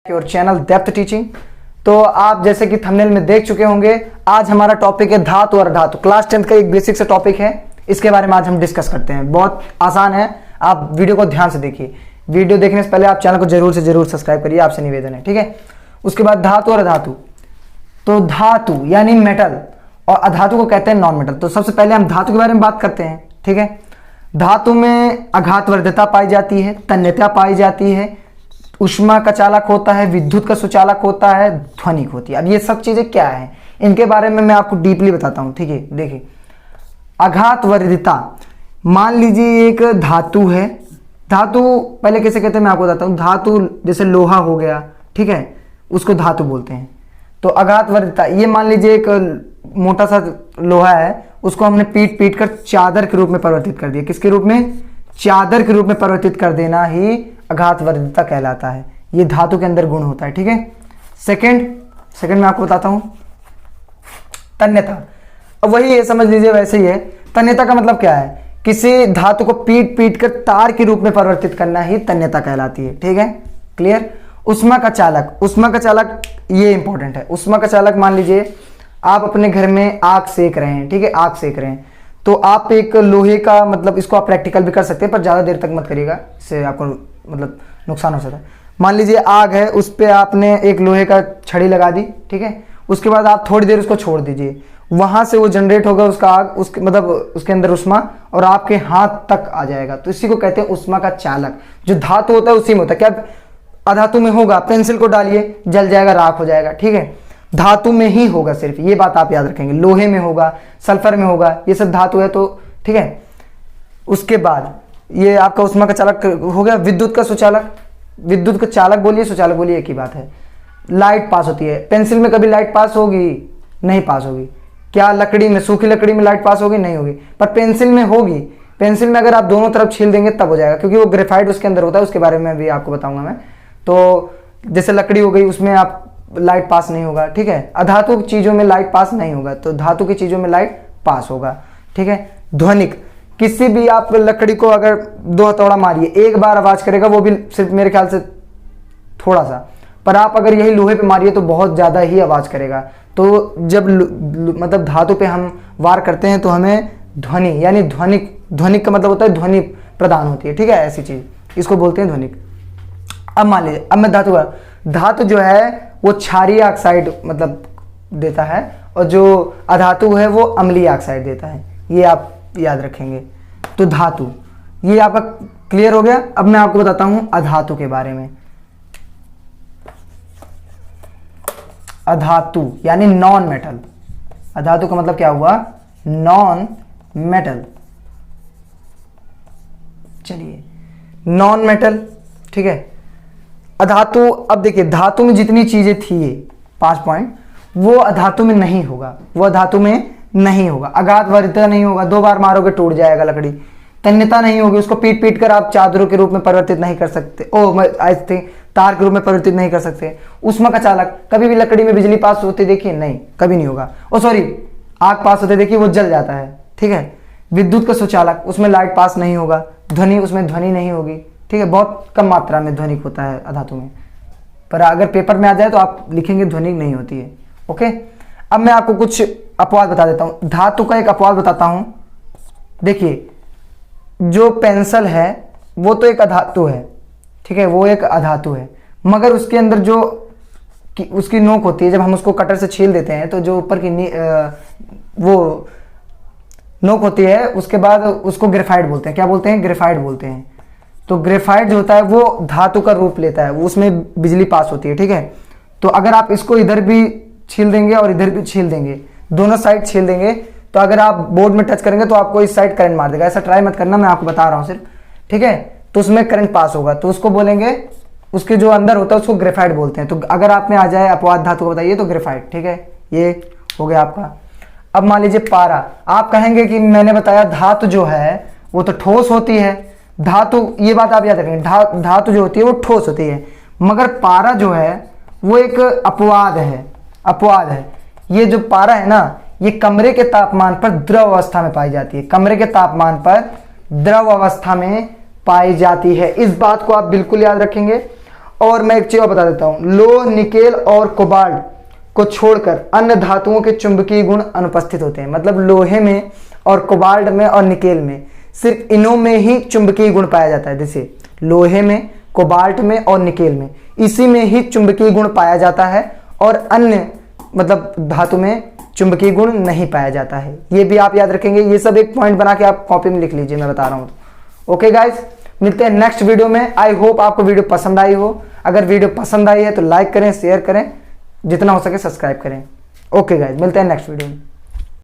और channel depth teaching. तो आप जैसे कि थंबनेल में देख चुके होंगे, आज हमारा टॉपिक है धातु और अधातु। क्लास 10th का एक बेसिक सा टॉपिक है, इसके बारे में आज हम डिस्कस करते हैं। बहुत आसान है, आप वीडियो को ध्यान से देखिए। वीडियो देखने से पहले आप चैनल को जरूर से जरूर सब्सक्राइब करिए, आपसे निवेदन है, ठीक है। उसके बाद धातु और अधातु। तो धातु यानी मेटल और अधातु को कहते हैं नॉन मेटल। तो सबसे पहले हम धातु के बारे में बात करते हैं, ठीक है। धातु में आघातवर्ध्यता पाई जाती है, तन्यता पाई जाती है, ऊष्मा का चालक होता है, विद्युत का सुचालक होता है, ध्वनिक होती है। अब ये सब चीजें क्या है, इनके बारे में मैं आपको डीपली बताता हूं, ठीक है। देखिए, आघातवर्ध्यता, मान लीजिए एक धातु है। धातु पहले कैसे कहते हैं मैं आपको बताता हूं। धातु जैसे लोहा हो गया, ठीक है, उसको धातु बोलते हैं। तो आघातवर्ध्यता, ये मान लीजिए एक मोटा सा लोहा है, उसको हमने पीट पीट कर चादर के रूप में परिवर्तित कर दिया। किसके रूप में? चादर के रूप में परिवर्तित कर देना ही आघातवर्ध्यता कहलाता है। ये धातु के अंदर गुण होता है, ठीक है। सेकंड मैं आपको बताता हूं तन्यता। अब वही है, समझ लीजिए वैसे ही है। तन्यता का मतलब क्या है? किसी धातु को पीट पीट कर तार के रूप में परिवर्तित करना ही तन्यता कहलाती है, ठीक है। क्लियर। ऊष्मा का चालक, ऊष्मा का चालक ये इंपॉर्टेंट है। ऊष्मा का चालक, मान लीजिए आप अपने घर में आग सेक रहे हैं, ठीक है, आग सेक रहे हैं, तो आप एक लोहे का, मतलब इसको आप प्रैक्टिकल भी कर सकते हैं पर ज़्यादा देर तक मत करिएगा, इससे आपको मतलब नुकसान हो सकता है। मान लीजिए आग है, उस पर आपने एक लोहे का छड़ी लगा दी, ठीक है। उसके बाद आप थोड़ी देर उसको छोड़ दीजिए, वहां से वो जनरेट होगा उसका आग, उसके मतलब उसके अंदर ऊष्मा, और आपके हाथ तक आ जाएगा। तो इसी को कहते हैं ऊष्मा का चालक। जो धातु होता है उसी में होता है। क्या अधातु में होगा? पेंसिल को डालिए, जल जाएगा, राख हो जाएगा, ठीक है। धातु में ही होगा सिर्फ, ये बात आप याद रखेंगे। लोहे में होगा, सल्फर में होगा, ये सब धातु है, तो ठीक है। उसके बाद ये आपका ऊष्मा का चालक हो गया। विद्युत का सुचालक, विद्युत का चालक बोलिए, सुचालक बोलिए, एक ही बात है। लाइट पास होती है, पेंसिल में कभी लाइट पास होगी? नहीं पास होगी। क्या लकड़ी में, सूखी लकड़ी में लाइट पास होगी? नहीं होगी। पर पेंसिल में होगी। पेंसिल में अगर आप दोनों तरफ छील देंगे तब हो जाएगा, क्योंकि वो ग्रेफाइट उसके अंदर होता है, उसके बारे में भी आपको बताऊंगा मैं। तो जैसे लकड़ी हो गई, उसमें आप लाइट पास नहीं होगा, ठीक है। अधातु चीजों में लाइट पास नहीं होगा, तो धातु की चीजों में लाइट पास होगा, ठीक है। ध्वनिक, किसी भी आप लकड़ी को अगर 2 हथौड़ा मारिए, एक बार आवाज करेगा, वो भी सिर्फ मेरे ख्याल से थोड़ा सा, पर आप अगर यही लोहे पे मारिए तो बहुत ज्यादा ही आवाज करेगा। तो जब मतलब धातु पे हम वार करते हैं तो हमें ध्वनि यानी ध्वनिक, ध्वनिक का मतलब होता है ध्वनि प्रदान होती है, ठीक है। ऐसी चीज, इसको बोलते हैं ध्वनिक। अब मान लीजिए, अब मैं धातु जो है वो क्षारीय ऑक्साइड मतलब देता है, और जो अधातु है वो अम्लीय ऑक्साइड देता है। ये आप याद रखेंगे। तो धातु, ये आपका क्लियर हो गया। अब मैं आपको बताता हूं अधातु के बारे में। अधातु यानी नॉन मेटल। अधातु का मतलब क्या हुआ? Non metal. चलिए, नॉन मेटल, ठीक है। अधातु, अब देखिए धातु में जितनी चीजें थी, 5 पॉइंट, वो अधातु में नहीं होगा। वो अधातु में नहीं होगा। आघातवर्ध्यता नहीं होगा, 2 बार मारोगे टूट जाएगा लकड़ी। तन्यता नहीं होगी, उसको पीट पीट कर आप चादरों के रूप में परिवर्तित नहीं कर सकते। आई थिंक तार के रूप में परिवर्तित नहीं कर सकते। ऊष्मा का चालक, कभी भी लकड़ी में बिजली पास होती देखिए? नहीं, कभी नहीं होगा। सॉरी, आग पास होते देखिए, वो जल जाता है, ठीक है। विद्युत का सुचालक, उसमें लाइट पास नहीं होगा। ध्वनि, उसमें ध्वनि नहीं होगी, ठीक है। बहुत कम मात्रा में ध्वनिक होता है अधातु में, पर अगर पेपर में आ जाए तो आप लिखेंगे ध्वनिक नहीं होती है, ओके। अब मैं आपको कुछ अपवाद बता देता हूं। धातु का एक अपवाद बताता हूं। देखिए, जो पेंसिल है वो तो एक अधातु है, ठीक है, वो एक अधातु है, मगर उसके अंदर जो उसकी नोक होती है, जब हम उसको कटर से छील देते हैं तो जो ऊपर की वो नोक होती है, उसके बाद उसको ग्रेफाइट बोलते हैं। क्या बोलते हैं? ग्रेफाइट बोलते हैं। तो ग्रेफाइट जो होता है वो धातु का रूप लेता है, वो उसमें बिजली पास होती है, ठीक है। तो अगर आप इसको इधर भी छील देंगे और इधर भी छील देंगे, दोनों साइड छील देंगे, तो अगर आप बोर्ड में टच करेंगे तो आपको इस साइड करंट मार देगा। ऐसा ट्राई मत करना, मैं आपको बता रहा हूं सिर्फ, ठीक है। तो उसमें करंट पास होगा, तो उसको बोलेंगे, उसके जो अंदर होता है उसको ग्रेफाइट बोलते हैं। तो अगर आप में आ जाए अपवाद धातु को बताइए तो ग्रेफाइट, ठीक है। ये हो गया आपका। अब मान लीजिए पारा। आप कहेंगे कि मैंने बताया धातु जो है वो तो ठोस होती है। धातु, ये बात आप याद रखेंगे, धातु जो होती है वो ठोस होती है, मगर पारा जो है वो एक अपवाद है। अपवाद है। ये जो पारा है ना, ये कमरे के तापमान पर द्रव अवस्था में पाई जाती है। कमरे के तापमान पर द्रव अवस्था में पाई जाती है। इस बात को आप बिल्कुल याद रखेंगे। और मैं एक चीज और बता देता हूं, लोह, निकेल और कोबाल्ट को छोड़कर अन्य धातुओं के चुंबकीय गुण अनुपस्थित होते हैं। मतलब लोहे में और कोबाल्ट में और निकेल में सिर्फ इनों में ही चुंबकीय गुण पाया जाता है। जैसे लोहे में, कोबाल्ट में और निकेल में, इसी में ही चुंबकीय गुण पाया जाता है और अन्य मतलब धातु में चुंबकीय गुण नहीं पाया जाता है। ये भी आप याद रखेंगे। ये सब एक पॉइंट बना के आप कॉपी में लिख लीजिए, मैं बता रहा हूं। ओके गाइज, मिलते हैं नेक्स्ट वीडियो में। आई होप आपको वीडियो पसंद आई हो। अगर वीडियो पसंद आई है तो लाइक करें, शेयर करें, जितना हो सके सब्सक्राइब करें। ओके गाइज, मिलते हैं नेक्स्ट वीडियो में।